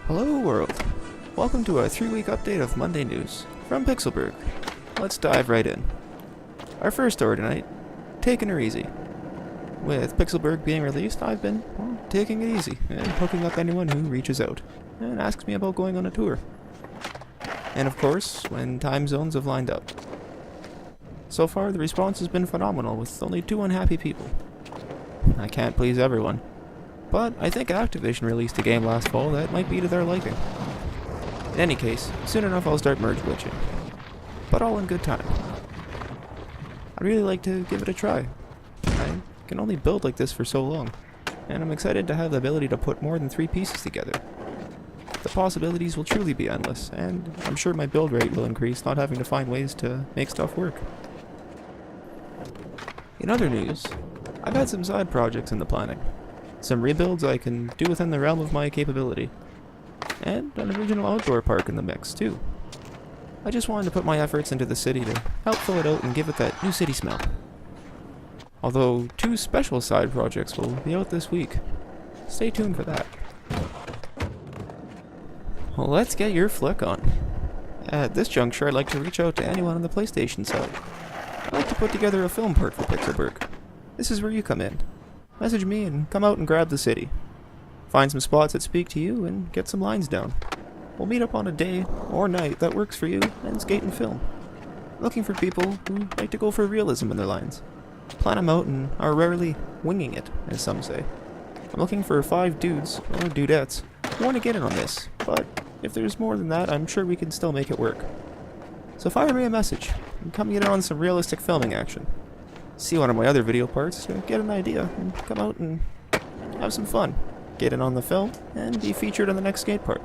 Hello world! Welcome to our 3-week update of Monday news from Piksilburg. Let's dive right in. Our first story tonight, taking her easy. With Piksilburg being released, I've been, taking it easy and hooking up anyone who reaches out and asks me about going on a tour. And of course, when time zones have lined up. So far, the response has been phenomenal with only 2 unhappy people. I can't please everyone. But I think Activison released a game last fall that might be to their liking. In any case, soon enough I'll start merge glitching. But all in good time. I'd really like to give it a try. I can only build like this for so long, and I'm excited to have the ability to put more than 3 pieces together. The possibilities will truly be endless, and I'm sure my build rate will increase not having to find ways to make stuff work. In other news, I've had some side projects in the planning. Some rebuilds I can do within the realm of my capability. And an original outdoor park in the mix, too. I just wanted to put my efforts into the city to help fill it out and give it that new city smell. Although 2 special side projects will be out this week. Stay tuned for that. Well, let's get your flick on. At this juncture, I'd like to reach out to anyone on the PlayStation side. I'd like to put together a film part for Piksilburg. This is where you come in. Message me and come out and grab the city. Find some spots that speak to you and get some lines down. We'll meet up on a day or night that works for you and skate and film. Looking for people who like to go for realism in their lines. Plan them out and are rarely winging it, as some say. I'm looking for 5 dudes, or dudettes, who want to get in on this, but if there's more than that, I'm sure we can still make it work. So fire me a message, and come get in on some realistic filming action. See one of my other video parts to get an idea, and come out and have some fun. Get in on the film, and be featured on the next skate park.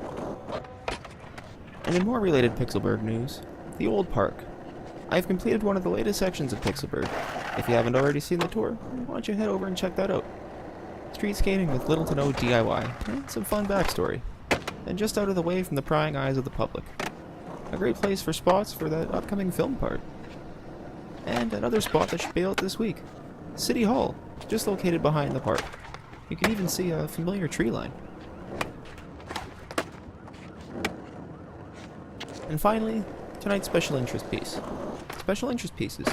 And in more related Piksilburg news, the old park. I've completed one of the latest sections of Piksilburg. If you haven't already seen the tour, why don't you head over and check that out. Street skating with little to no DIY, and some fun backstory. And just out of the way from the prying eyes of the public. A great place for spots for that upcoming film part. And another spot that should be out this week. City Hall, just located behind the park. You can even see a familiar tree line. And finally, tonight's special interest piece. Special interest pieces.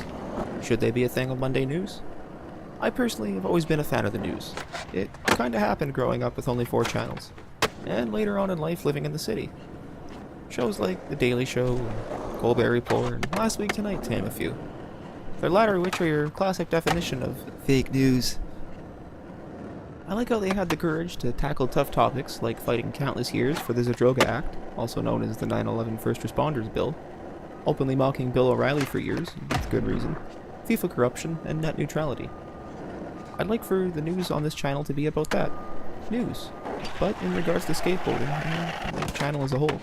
Should they be a thing of Monday news? I personally have always been a fan of the news. It kinda happened growing up with only 4 channels. And later on in life living in the city. Shows like The Daily Show, and Colbert Report, and Last Week Tonight to name a few. The latter of which are your classic definition of fake news. I like how they had the courage to tackle tough topics like fighting countless years for the Zadroga Act, also known as the 9/11 First Responders Bill, openly mocking Bill O'Reilly for years, with good reason, FIFA corruption, and net neutrality. I'd like for the news on this channel to be about that. News. But in regards to skateboarding, and the channel as a whole.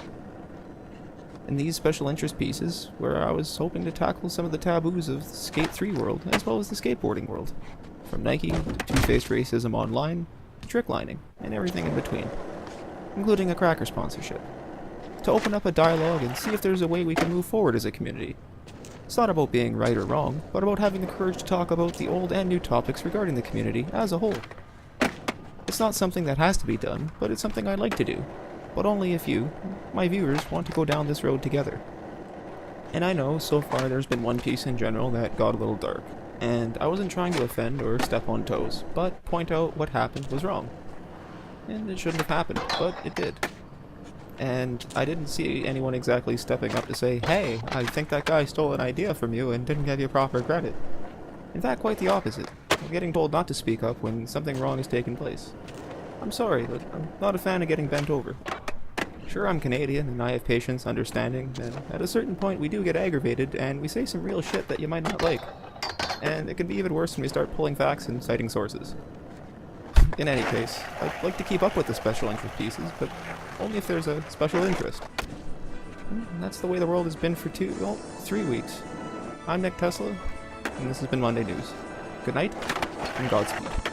In these special interest pieces, where I was hoping to tackle some of the taboos of the Skate 3 world, as well as the skateboarding world. From Nike, to two-faced racism online, to trick lining, and everything in between. Including a cracker sponsorship. To open up a dialogue and see if there's a way we can move forward as a community. It's not about being right or wrong, but about having the courage to talk about the old and new topics regarding the community as a whole. It's not something that has to be done, but it's something I'd like to do. But only if you, my viewers, want to go down this road together. And I know, so far there's been one piece in general that got a little dark. And I wasn't trying to offend or step on toes, but point out what happened was wrong. And it shouldn't have happened, but it did. And I didn't see anyone exactly stepping up to say, hey, I think that guy stole an idea from you and didn't give you proper credit. In fact, quite the opposite. I'm getting told not to speak up when something wrong has taken place. I'm sorry, but I'm not a fan of getting bent over. Sure, I'm Canadian, and I have patience, understanding, and at a certain point we do get aggravated, and we say some real shit that you might not like. And it can be even worse when we start pulling facts and citing sources. In any case, I'd like to keep up with the special interest pieces, but only if there's a special interest. And that's the way the world has been for 3 weeks. I'm Nick Tesla, and this has been Monday News. Good night, and Godspeed.